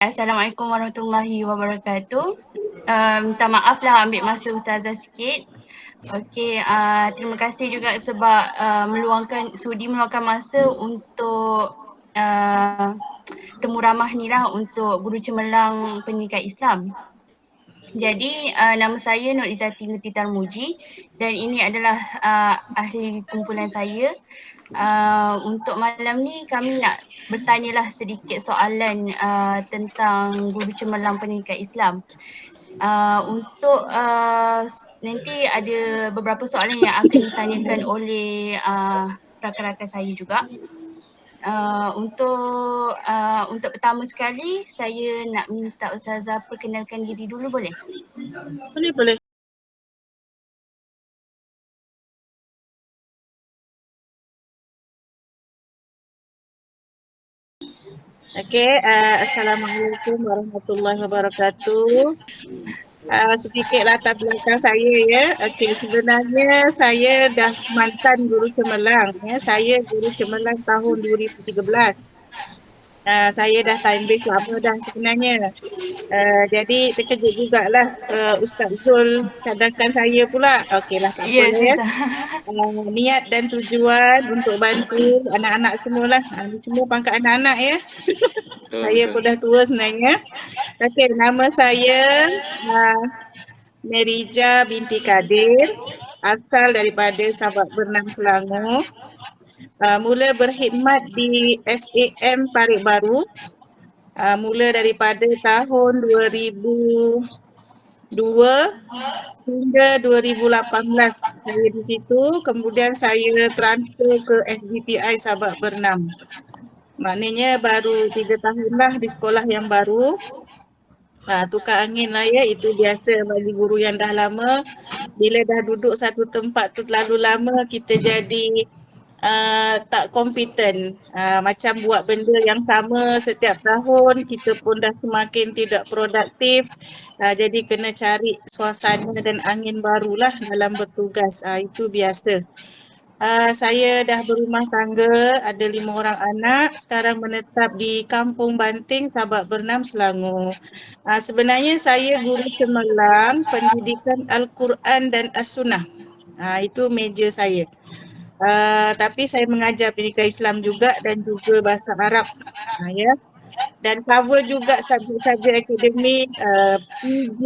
Assalamualaikum warahmatullahi wabarakatuh. Minta maaf lah ambil masa Ustazah sikit. Okey, terima kasih juga sebab sudi meluangkan masa untuk temu ramah ni lah untuk Guru Cemerlang Pendidikan Islam. Jadi nama saya Nur Izzati Binti Tarmuji dan ini adalah ahli kumpulan saya. Untuk malam ni kami nak bertanyalah sedikit soalan tentang Guru Cemerlang Pendidikan Islam. Nanti ada beberapa soalan yang akan ditanyakan oleh rakan-rakan saya juga. Untuk pertama sekali saya nak minta Ustazah perkenalkan diri dulu boleh? Boleh. Okey, Assalamualaikum warahmatullahi wabarakatuh. Sedikit latar belakang saya ya. Okey, sebenarnya saya dah mantan guru cemerlang ya. Saya guru cemerlang tahun 2013. Saya dah time base lama dah sebenarnya. Jadi terkejut jugalah Ustaz Zul cadangkan saya pula. Okeylah, tak Ya, apalah ya. Ustazah. Niat dan tujuan untuk bantu anak-anak semualah. Ini semua pangkat anak-anak ya. Saya pun dah tua sebenarnya. Okey, nama saya Merija binti Kadir. Asal daripada Sabak Bernam, Selangor. Mula berkhidmat di SAM Parit Baru. Mula daripada tahun 2002 hingga 2018 saya di situ. Kemudian saya transfer ke SDPI Sabak Bernam. Maknanya baru 3 tahun lah di sekolah yang baru. Tukar angin lah ya, itu biasa bagi guru yang dah lama. Bila dah duduk satu tempat tu terlalu lama, kita jadi tak kompeten. Macam buat benda yang sama setiap tahun, kita pun dah semakin tidak produktif. Jadi kena cari suasana dan angin barulah dalam bertugas. Itu biasa. Saya dah berumah tangga, ada 5 orang anak, sekarang menetap di Kampung Banting, Sabak Bernam, Selangor. Sebenarnya saya guru cemerlang pendidikan Al-Quran dan As-Sunnah. Itu meja saya. Tapi saya mengajar pendidikan Islam juga dan juga bahasa Arab. Ya. Dan cover juga subjek-subjek akademik, PJ,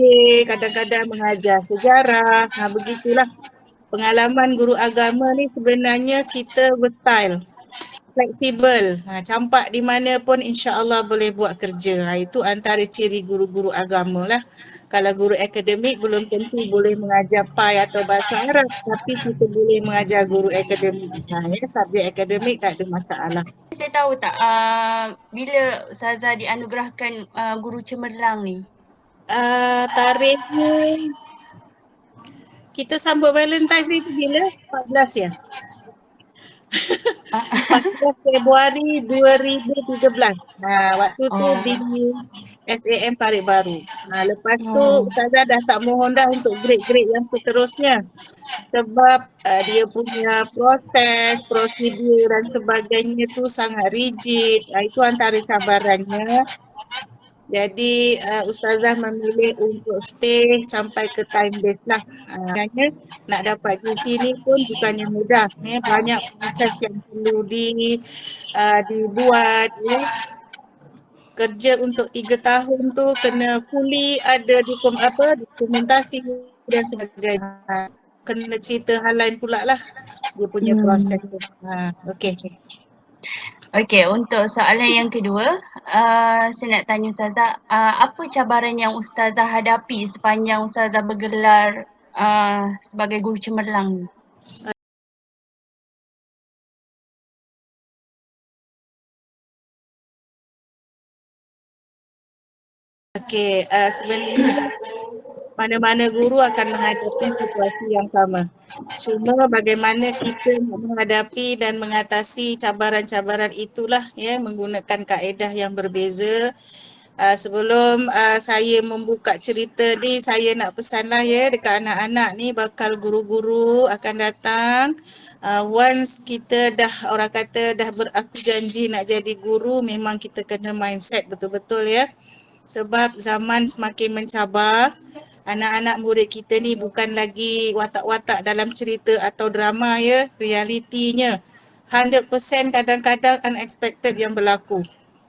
kadang-kadang mengajar sejarah, begitulah. Pengalaman guru agama ni sebenarnya kita versatile, fleksibel, campak di mana pun insya-Allah boleh buat kerja. Itu antara ciri guru-guru agama lah. Kalau guru akademik belum tentu boleh mengajar PAI atau bahasa Arab, tapi kita boleh mengajar guru akademik. Subjek akademik tak ada masalah. Saya tahu tak bila Ustazah dianugerahkan Guru Cemerlang ni? Tarikhnya kita sambut Valentine's Day tu bila? 14 ya? 14 Februari 2013. Waktu tu di SAM Parit Baru. Lepas tu Ustazah dah tak mohon dah untuk grade-grade yang seterusnya. Sebab dia punya proses, prosedur dan sebagainya tu sangat rigid. Itu antara cabarannya. Jadi Ustazah memilih untuk stay sampai ke time base lah. Sebenarnya nak dapat GC ni pun bukannya mudah. Banyak proses yang perlu dibuat. Kerja untuk 3 tahun tu kena fully ada dokumentasi dan sebagainya. Kena cerita hal lain pula lah. Dia punya proses tu. Okey. Okey, untuk soalan yang kedua, saya nak tanya Ustazah, apa cabaran yang Ustazah hadapi sepanjang Ustazah bergelar sebagai guru cemerlang ni? Okey, sebenarnya mana-mana guru akan menghadapi situasi yang sama. Cuma bagaimana kita nak menghadapi dan mengatasi cabaran-cabaran itulah ya, menggunakan kaedah yang berbeza. Sebelum saya membuka cerita ni, saya nak pesanlah ya dekat anak-anak ni, bakal guru-guru akan datang. Once kita dah, orang kata dah beraku janji nak jadi guru, memang kita kena mindset betul-betul ya. Sebab zaman semakin mencabar, anak-anak murid kita ni bukan lagi watak-watak dalam cerita atau drama ya, realitinya 100% kadang-kadang unexpected yang berlaku.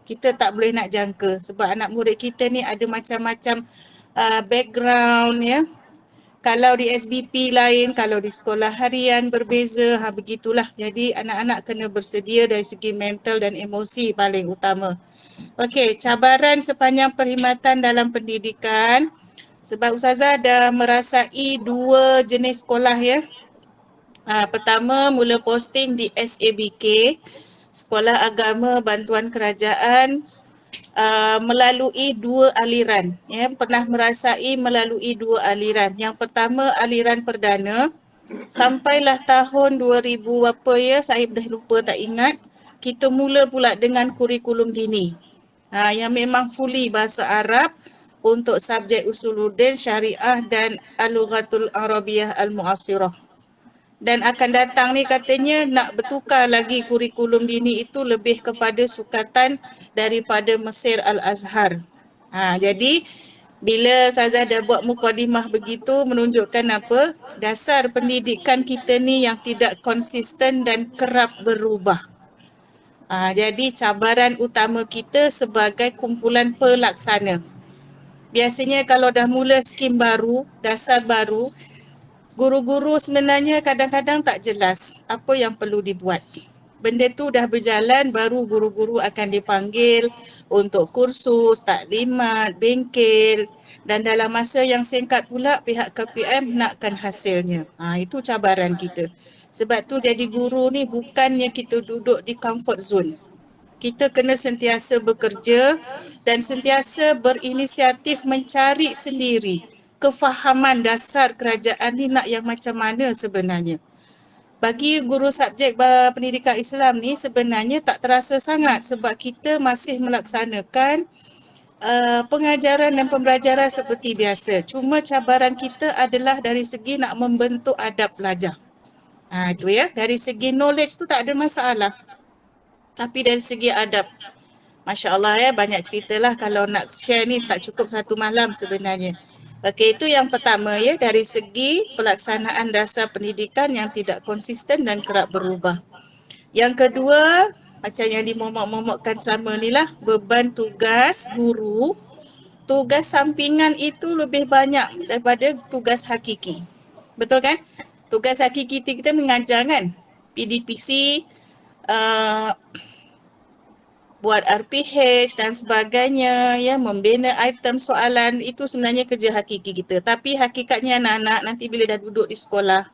Kita tak boleh nak jangka sebab anak murid kita ni ada macam-macam background ya. Kalau di SBP lain, kalau di sekolah harian berbeza, begitulah. Jadi anak-anak kena bersedia dari segi mental dan emosi paling utama. Okey, cabaran sepanjang perkhidmatan dalam pendidikan. Sebab Ustazah dah merasai 2 jenis sekolah ya. Pertama, mula posting di SABK, Sekolah Agama Bantuan Kerajaan, melalui 2 aliran. Ya, pernah merasai melalui 2 aliran. Yang pertama, aliran perdana. Sampailah tahun 2000 apa ya, saya dah lupa tak ingat. Kita mula pula dengan kurikulum dini. Yang memang fully bahasa Arab untuk subjek usuluddin, syariah dan al-lughatul arabiyah al-mu'asirah. Dan akan datang ni katanya nak bertukar lagi kurikulum dini itu lebih kepada sukatan daripada Mesir Al-Azhar. Jadi bila Ustazah dah buat mukadimah begitu menunjukkan apa? Dasar pendidikan kita ni yang tidak konsisten dan kerap berubah. Jadi cabaran utama kita sebagai kumpulan pelaksana. Biasanya kalau dah mula skim baru, dasar baru, guru-guru sebenarnya kadang-kadang tak jelas apa yang perlu dibuat. Benda tu dah berjalan, baru guru-guru akan dipanggil untuk kursus, taklimat, bengkel dan dalam masa yang singkat pula pihak KPM nakkan hasilnya. Itu cabaran kita. Sebab tu jadi guru ni bukannya kita duduk di comfort zone. Kita kena sentiasa bekerja dan sentiasa berinisiatif mencari sendiri kefahaman dasar kerajaan ni nak yang macam mana sebenarnya. Bagi guru subjek pendidikan Islam ni sebenarnya tak terasa sangat sebab kita masih melaksanakan pengajaran dan pembelajaran seperti biasa. Cuma cabaran kita adalah dari segi nak membentuk adab pelajar. Itu ya, dari segi knowledge tu tak ada masalah. Tapi dari segi adab, Masya Allah ya, banyak ceritalah kalau nak share ni tak cukup satu malam sebenarnya. Okey, itu yang pertama ya, dari segi pelaksanaan dasar pendidikan yang tidak konsisten dan kerap berubah. Yang kedua, macam yang dimomok-momokkan selama ni lah, beban tugas guru, tugas sampingan itu lebih banyak daripada tugas hakiki. Betul kan? Tugas hakiki kita mengajar kan? PDPC, buat RPH dan sebagainya, ya, membina item soalan, itu sebenarnya kerja hakiki kita. Tapi hakikatnya anak-anak nanti bila dah duduk di sekolah,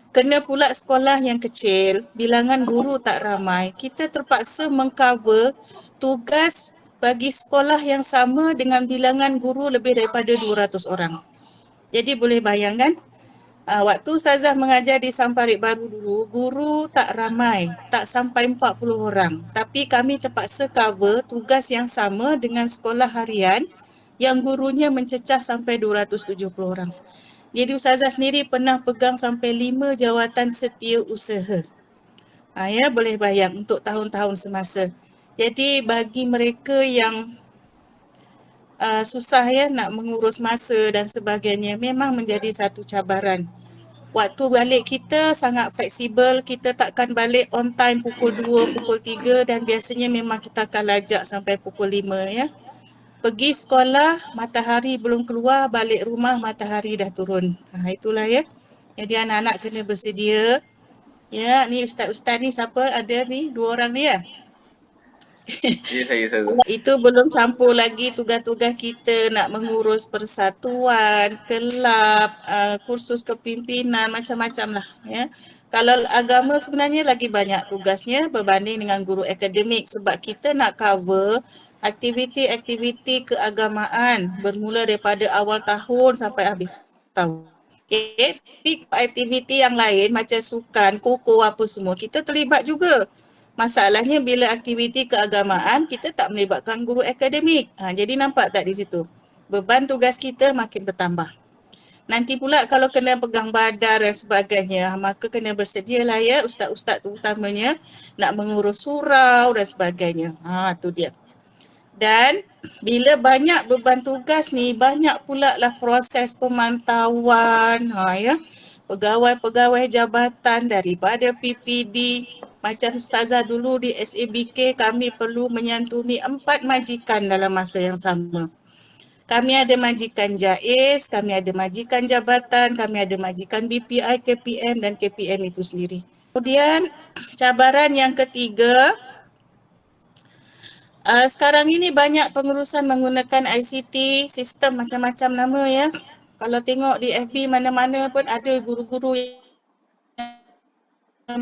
kena pula sekolah yang kecil, bilangan guru tak ramai, kita terpaksa mengcover tugas bagi sekolah yang sama dengan bilangan guru lebih daripada 200 orang. Jadi boleh bayangkan, waktu Ustazah mengajar di Samparit Baru dulu, guru tak ramai, tak sampai 40 orang. Tapi kami terpaksa cover tugas yang sama dengan sekolah harian yang gurunya mencecah sampai 270 orang. Jadi Ustazah sendiri pernah pegang sampai 5 jawatan setiausaha. Ya, boleh bayang untuk tahun-tahun semasa. Jadi bagi mereka yang susah ya nak mengurus masa dan sebagainya, memang menjadi satu cabaran. Waktu balik kita sangat fleksibel, kita takkan balik on time pukul 2, pukul 3 dan biasanya memang kita akan lajak sampai pukul 5 ya. Pergi sekolah, matahari belum keluar, balik rumah matahari dah turun. Itulah ya. Jadi anak-anak kena bersedia. Ya, ni ustaz-ustaz ni siapa ada ni? 2 orang ni ya? Ya, saya Ustazah. Itu belum campur lagi tugas-tugas kita nak mengurus persatuan, kelab, kursus kepimpinan, macam-macam lah ya. Kalau agama sebenarnya lagi banyak tugasnya berbanding dengan guru akademik sebab kita nak cover aktiviti-aktiviti keagamaan bermula daripada awal tahun sampai habis tahun. Okay. Tapi aktiviti yang lain macam sukan, koko apa semua kita terlibat juga. Masalahnya bila aktiviti keagamaan kita tak melibatkan guru akademik. Jadi nampak tak di situ? Beban tugas kita makin bertambah. Nanti pula kalau kena pegang badar dan sebagainya, maka kena bersedialah ya ustaz-ustaz terutamanya nak mengurus surau dan sebagainya. Tu dia. Dan bila banyak beban tugas ni, banyak pula lah proses pemantauan, ya. Pegawai-pegawai jabatan daripada PPD. Macam Ustazah dulu di SABK, kami perlu menyantuni 4 majikan dalam masa yang sama. Kami ada majikan JAIS, kami ada majikan jabatan, kami ada majikan BPI, KPM dan KPM itu sendiri. Kemudian cabaran yang ketiga, sekarang ini banyak pengurusan menggunakan ICT, sistem macam-macam nama ya. Kalau tengok di FB mana-mana pun ada guru-guru yang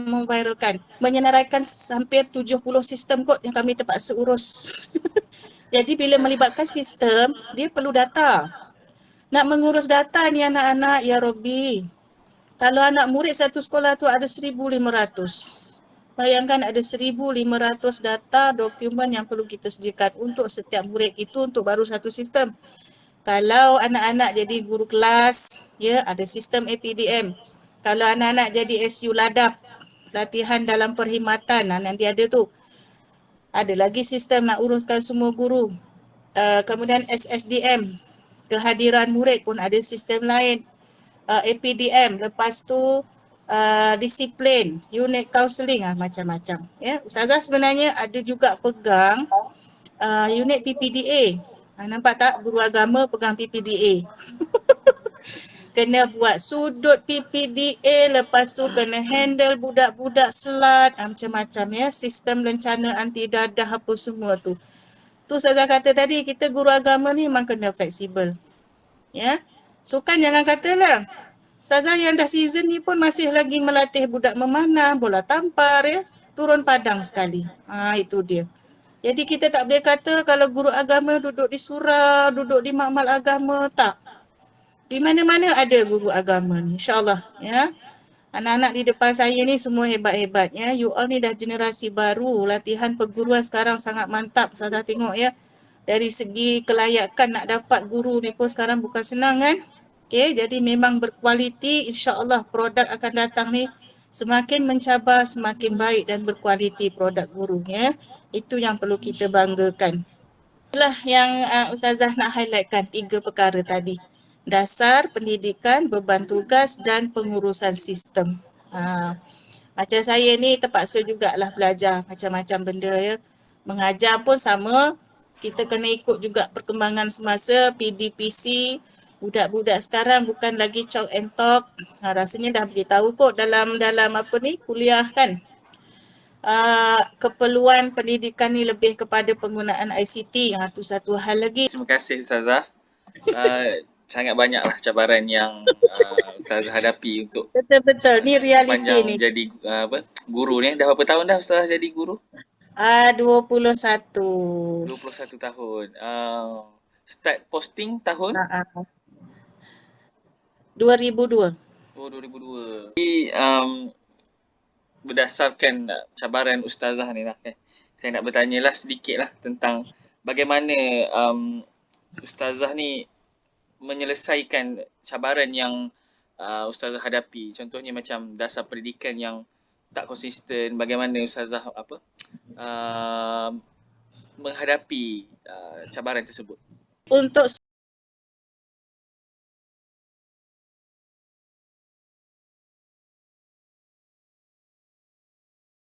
memviralkan. Menyenaraikan hampir 70 sistem kot yang kami terpaksa urus. Jadi bila melibatkan sistem, dia perlu data. Nak mengurus data ni anak-anak, ya Robby. Kalau anak murid satu sekolah tu ada 1,500. Bayangkan ada 1,500 data dokumen yang perlu kita sediakan untuk setiap murid itu untuk baru satu sistem. Kalau anak-anak jadi guru kelas, ya ada sistem APDM. Kalau anak-anak jadi SU ladap, latihan dalam perkhidmatan, nanti ada tu. Ada lagi sistem nak uruskan semua guru. Kemudian SSDM, kehadiran murid pun ada sistem lain. APDM, lepas tu disiplin, unit counselling macam-macam. Ya, Ustazah sebenarnya ada juga pegang unit PPDA. Nampak tak guru agama pegang PPDA? Kena buat sudut PPDA, lepas tu kena handle budak-budak selat, macam-macam ya, sistem lencana anti dadah apa semua tu. Tu Ustazah kata tadi, kita guru agama ni memang kena fleksibel. Ya. So kan jangan katalah Ustazah yang dah season ni pun masih lagi melatih budak memanah, bola tampar ya, turun padang sekali. Itu dia. Jadi kita tak boleh kata kalau guru agama duduk di surau, duduk di makmal agama, tak. Di mana-mana ada guru agama ni, insya-Allah ya. Anak-anak di depan saya ni semua hebat-hebat ya. You all ni dah generasi baru, latihan perguruan sekarang sangat mantap. Ustazah tengok ya. Dari segi kelayakan nak dapat guru ni pun sekarang bukan senang kan. Okey, jadi memang berkualiti, insya-Allah produk akan datang ni semakin mencabar, semakin baik dan berkualiti produk guru ya. Itu yang perlu kita banggakan. Itulah yang Ustazah nak highlightkan 3 perkara tadi. Dasar pendidikan, beban tugas dan pengurusan sistem. Macam saya ni terpaksa jugalah belajar macam-macam benda ya. Mengajar pun sama, kita kena ikut juga perkembangan semasa, PDPC. Budak-budak sekarang bukan lagi chalk and talk. Rasanya dah beritahu kot dalam apa ni kuliah kan. Keperluan pendidikan ni lebih kepada penggunaan ICT. Tu satu hal lagi. Terima kasih Ustazah. Sangat banyaklah cabaran yang Ustazah hadapi untuk Betul-betul, ni realiti panjang ni. jadi guru ni. Dah berapa tahun dah Ustazah jadi guru? 21. 21 tahun. Start posting tahun? 2002. Oh, 2002. Jadi berdasarkan cabaran Ustazah ni lah saya nak bertanya lah sedikit lah tentang bagaimana Ustazah ni menyelesaikan cabaran yang Ustazah hadapi. Contohnya macam dasar pendidikan yang tak konsisten, bagaimana Ustazah menghadapi cabaran tersebut. Untuk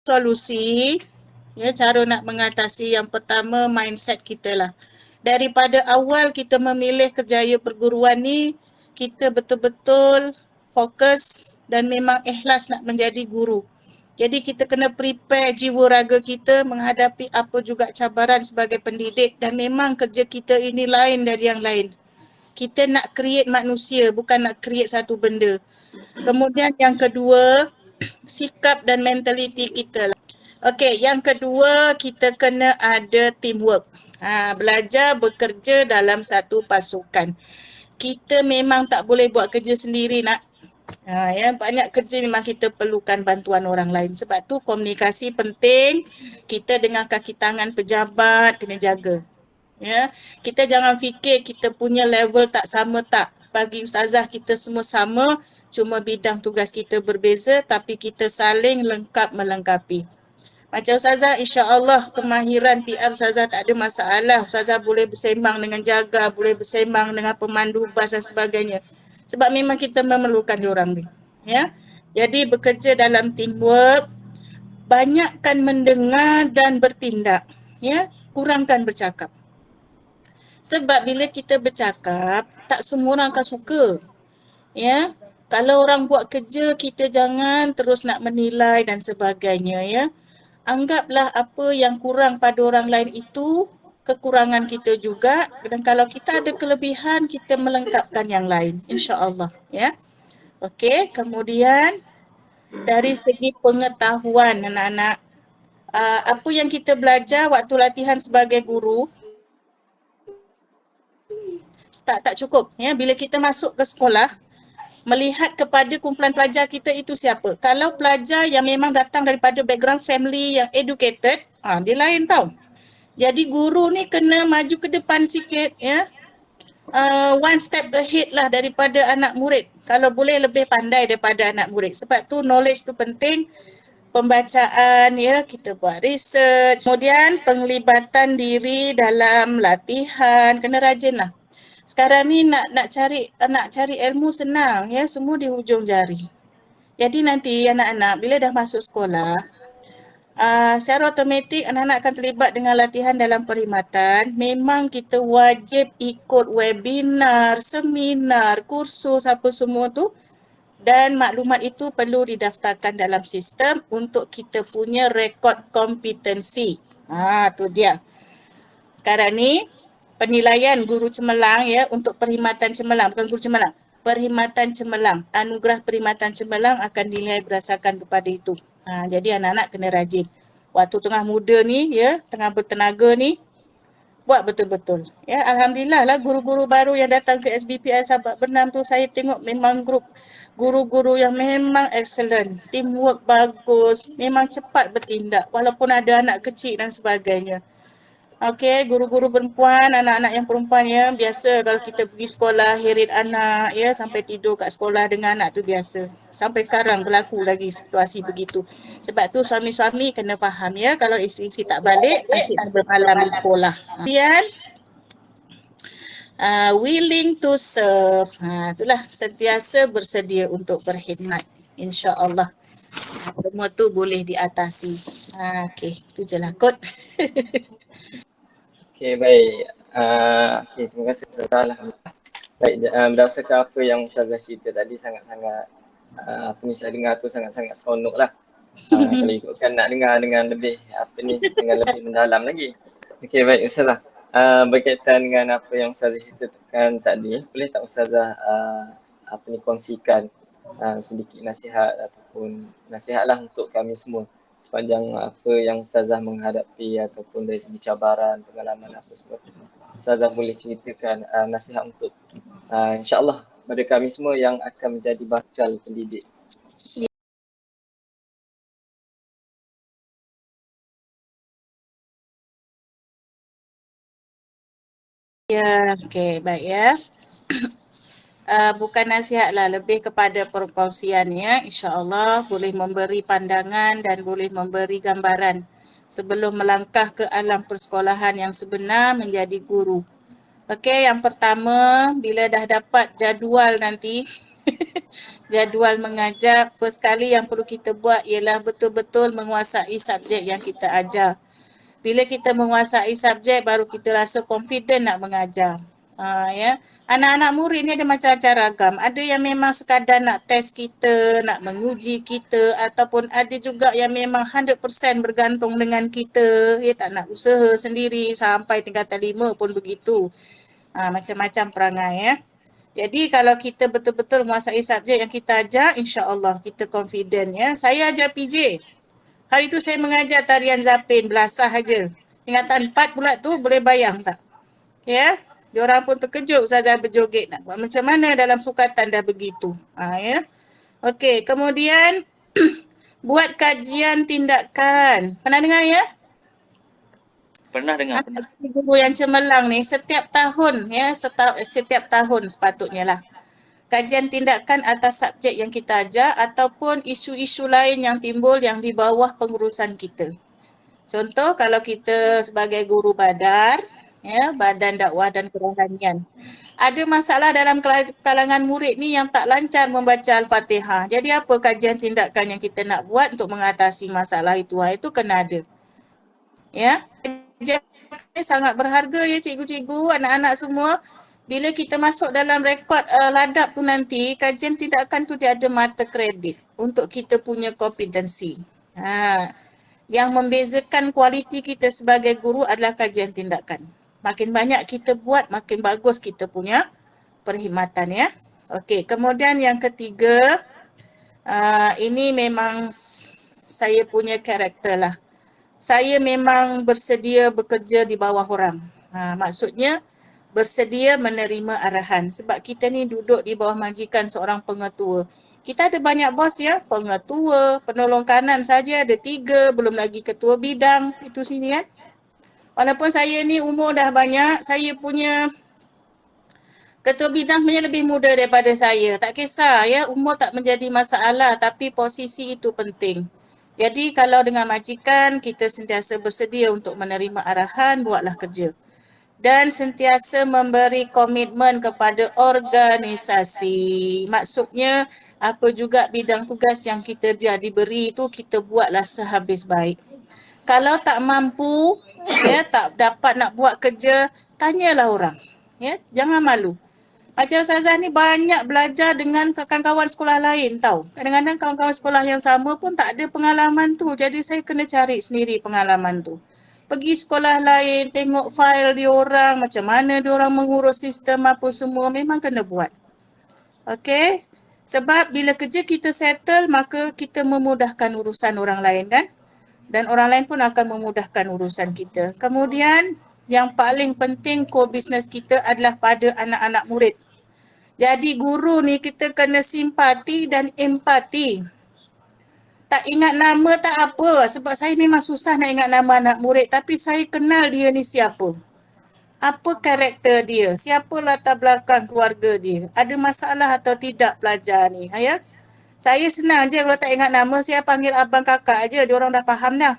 solusi, ya, cara nak mengatasi yang pertama mindset kita lah. Daripada awal kita memilih kerjaya perguruan ni, kita betul-betul fokus dan memang ikhlas nak menjadi guru. Jadi kita kena prepare jiwa raga kita menghadapi apa juga cabaran sebagai pendidik dan memang kerja kita ini lain dari yang lain. Kita nak create manusia, bukan nak create satu benda. Kemudian yang kedua, sikap dan mentaliti kita lah. Okey, yang kedua kita kena ada teamwork. Belajar bekerja dalam satu pasukan. Kita memang tak boleh buat kerja sendiri nak. Ya, banyak kerja memang kita perlukan bantuan orang lain. Sebab tu komunikasi penting. Kita dengan kaki tangan pejabat kena jaga. Ya, kita jangan fikir kita punya level tak sama tak. Bagi ustazah kita semua sama, cuma bidang tugas kita berbeza tapi kita saling lengkap melengkapi. Macam Ustazah, insya-Allah kemahiran PR Ustazah tak ada masalah. Ustazah boleh bersembang dengan jaga, boleh bersembang dengan pemandu bas dan sebagainya. Sebab memang kita memerlukan diorang ni. Ya. Jadi bekerja dalam teamwork, banyakkan mendengar dan bertindak. Ya, kurangkan bercakap. Sebab bila kita bercakap, tak semua orang akan suka. Ya. Kalau orang buat kerja, kita jangan terus nak menilai dan sebagainya, ya. Anggaplah apa yang kurang pada orang lain itu kekurangan kita juga, dan kalau kita ada kelebihan, kita melengkapkan yang lain, insya-Allah, ya. Okey, kemudian dari segi pengetahuan anak-anak, apa yang kita belajar waktu latihan sebagai guru tak cukup, ya. Bila kita masuk ke sekolah, melihat kepada kumpulan pelajar kita itu siapa. Kalau pelajar yang memang datang daripada background family yang educated, dia lain tau. Jadi guru ni kena maju ke depan sikit, ya. One step ahead lah daripada anak murid. Kalau boleh lebih pandai daripada anak murid. Sebab tu knowledge tu penting. Pembacaan, ya, kita buat research. Kemudian penglibatan diri dalam latihan, kena rajin lah. Sekarang ni nak cari ilmu senang, ya, semua di hujung jari. Jadi nanti anak-anak bila dah masuk sekolah, secara automatik anak-anak akan terlibat dengan latihan dalam perkhidmatan. Memang kita wajib ikut webinar, seminar, kursus apa semua tu, dan maklumat itu perlu didaftarkan dalam sistem untuk kita punya rekod kompetensi. Tu dia. Sekarang ni penilaian guru cemerlang, ya, untuk perkhidmatan cemerlang, bukan guru cemerlang, perkhidmatan cemerlang, anugerah perkhidmatan cemerlang akan dinilai berdasarkan kepada itu. Jadi anak-anak kena rajin. Waktu tengah muda ni, ya, tengah bertenaga ni, buat betul-betul. Ya, alhamdulillah lah guru-guru baru yang datang ke SBPI Sabak Bernam tu, saya tengok memang grup guru-guru yang memang excellent, teamwork bagus, memang cepat bertindak walaupun ada anak kecil dan sebagainya. Okey, guru-guru perempuan, anak-anak yang perempuan, ya, biasa kalau kita pergi sekolah herit anak, ya, sampai tidur kat sekolah dengan anak tu biasa. Sampai sekarang berlaku lagi situasi begitu. Sebab tu suami-suami kena faham, ya, kalau isteri tak balik, asyik bermalam di sekolah. Kemudian willing to serve. Itulah, sentiasa bersedia untuk berkhidmat. InsyaAllah. Semua tu boleh diatasi. Okey, tu je lah kot. Okey, baik. Okey, terima kasih Ustazah. Alhamdulillah. Baik, berdasarkan apa yang Ustazah cerita tadi, sangat-sangat apa ni, saya dengar tu sangat-sangat seronok lah. Kalau ikutkan nak dengar dengan lebih dengan lebih mendalam lagi. Okey, baik Ustazah. Berkaitan dengan apa yang Ustazah ceritakan tadi, boleh tak Ustazah kongsikan sedikit nasihat ataupun nasihatlah untuk kami semua sepanjang apa yang Ustazah menghadapi ataupun dari segi cabaran, pengalaman apa semua. Ustazah boleh ceritakan nasihat untuk insya-Allah pada kami semua yang akan menjadi bakal pendidik. Ya, okey, baik, ya. Bukan nasihat lah, lebih kepada perkongsian, ya. InsyaAllah boleh memberi pandangan dan boleh memberi gambaran sebelum melangkah ke alam persekolahan yang sebenar menjadi guru. Okey, yang pertama, bila dah dapat jadual nanti, jadual mengajar, first kali yang perlu kita buat ialah betul-betul menguasai subjek yang kita ajar. Bila kita menguasai subjek, baru kita rasa confident nak mengajar. Ya, anak-anak murid ni ada macam-macam ragam. Ada yang memang sekadar nak test kita, nak menguji kita, ataupun ada juga yang memang 100% bergantung dengan kita, ya, tak nak usaha sendiri, sampai tingkatan 5 pun begitu. Macam-macam perangai, ya. Jadi kalau kita betul-betul menguasai subjek yang kita ajar, insya-Allah kita confident, ya. Saya ajar PJ. Hari tu saya mengajar tarian Zapin, belasah aja. Tingkatan 4 pula tu, boleh bayang tak? Ya. Diorang pun terkejut Ustazah berjoget nak buat macam mana dalam sukatan dah begitu. Ya. Okey, kemudian buat kajian tindakan. Pernah dengar, ya? Pernah dengar, pernah. Guru yang cemerlang ni setiap tahun, ya, setiap tahun sepatutnya lah. Kajian tindakan atas subjek yang kita ajar ataupun isu-isu lain yang timbul yang di bawah pengurusan kita. Contoh kalau kita sebagai guru badar, ya, Badan Dakwah dan Kerohanian, ada masalah dalam kalangan murid ni yang tak lancar membaca Al-Fatihah. Jadi apa kajian tindakan yang kita nak buat untuk mengatasi masalah itu? Itu kena ada. Ya, kajian ni sangat berharga ya cikgu-cikgu, anak-anak semua. Bila kita masuk dalam rekod ladap tu nanti, kajian tindakan tu dia ada mata kredit untuk kita punya kompetensi. Yang membezakan kualiti kita sebagai guru adalah kajian tindakan. Makin banyak kita buat, makin bagus kita punya perkhidmatan ya. Okey, kemudian yang ketiga, ini memang saya punya karakter lah. Saya memang bersedia bekerja di bawah orang. Maksudnya bersedia menerima arahan. Sebab kita ni duduk di bawah majikan seorang pengetua. Kita ada banyak bos ya, pengetua, penolong kanan saja ada 3, belum lagi ketua bidang itu sini kan. Walaupun saya ni umur dah banyak, saya punya ketua bidang sebenarnya lebih muda daripada saya. Tak kisah ya, umur tak menjadi masalah, tapi posisi itu penting. Jadi kalau dengan majikan, kita sentiasa bersedia untuk menerima arahan, buatlah kerja. Dan sentiasa memberi komitmen kepada organisasi. Maksudnya, apa juga bidang tugas yang kita dah diberi itu, kita buatlah sehabis baik. Kalau tak mampu, ya, tak dapat nak buat kerja, tanyalah orang. Ya, jangan malu. Macam Ustazah ni banyak belajar dengan kawan-kawan sekolah lain tau. Kadang-kadang kawan-kawan sekolah yang sama pun tak ada pengalaman tu. Jadi saya kena cari sendiri pengalaman tu. Pergi sekolah lain, tengok file diorang, macam mana diorang mengurus sistem apa semua, memang kena buat. Okey? Sebab bila kerja kita settle, maka kita memudahkan urusan orang lain kan? Dan orang lain pun akan memudahkan urusan kita. Kemudian, yang paling penting core business kita adalah pada anak-anak murid. Jadi guru ni kita kena simpati dan empati. Tak ingat nama tak apa, sebab saya memang susah nak ingat nama anak murid, tapi saya kenal dia ni siapa. Apa karakter dia, siapa latar belakang keluarga dia, ada masalah atau tidak pelajar ni. Ya? Saya senang je kalau tak ingat nama, saya panggil abang kakak aje, dia orang dah faham dah.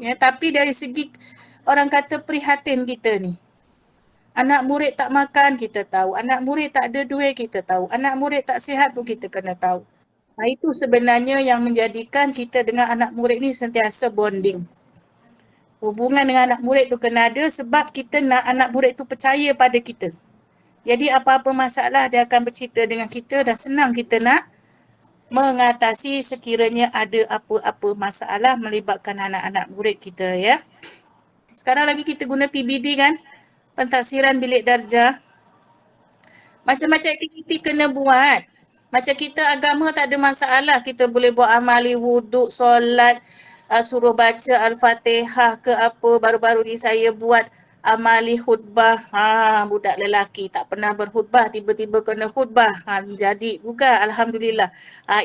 Ya, tapi dari segi orang kata prihatin kita ni. Anak murid tak makan, kita tahu. Anak murid tak ada duit, kita tahu. Anak murid tak sihat pun kita kena tahu. Itu sebenarnya yang menjadikan kita dengan anak murid ni sentiasa bonding. Hubungan dengan anak murid tu kena ada sebab kita nak anak murid tu percaya pada kita. Jadi apa-apa masalah dia akan bercerita dengan kita dan senang kita nak mengatasi sekiranya ada apa-apa masalah melibatkan anak-anak murid kita ya. Sekarang lagi kita guna PBD kan? Pentadsiran bilik darjah. Macam-macam aktiviti kena buat. Macam kita agama tak ada masalah. Kita boleh buat amali wuduk, solat, suruh baca Al-Fatihah ke apa. Baru-baru ni saya buat amali khutbah. Budak lelaki tak pernah berkhutbah, tiba-tiba kena khutbah. Jadi juga Alhamdulillah.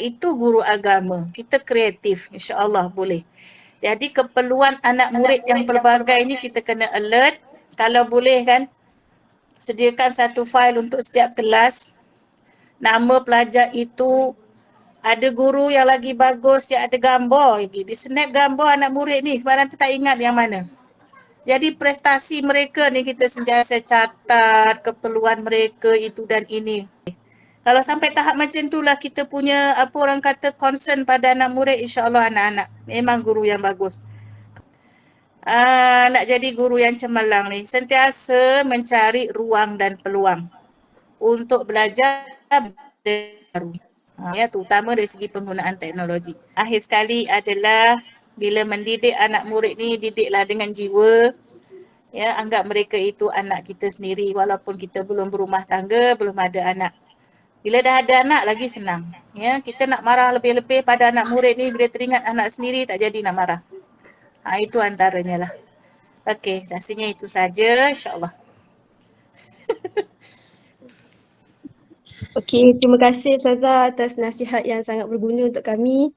Itu guru agama. Kita kreatif, insya-Allah boleh. Jadi keperluan anak murid yang pelbagai ni kita kena alert. Kalau boleh kan, sediakan satu file untuk setiap kelas. Nama pelajar itu, ada guru yang lagi bagus, yang ada gambar lagi. Di snap gambar anak murid ni, sebab nanti tak ingat yang mana. Jadi prestasi mereka ni kita sentiasa catat, keperluan mereka itu dan ini. Kalau sampai tahap macam itulah kita punya, apa orang kata, concern pada anak murid, insya-Allah anak-anak memang guru yang bagus. Nak jadi guru yang cemerlang ni, sentiasa mencari ruang dan peluang untuk belajar baru. Ya, terutama dari segi penggunaan teknologi. Akhir sekali adalah bila mendidik anak murid ni, didiklah dengan jiwa. Ya, anggap mereka itu anak kita sendiri walaupun kita belum berumah tangga, belum ada anak. Bila dah ada anak lagi senang. Ya, kita nak marah lebih-lebih pada anak murid ni, bila teringat anak sendiri tak jadi nak marah. Itu antaranya lah. Okey, rasanya itu saja, insya-Allah. Okey, terima kasih Ustazah atas nasihat yang sangat berguna untuk kami.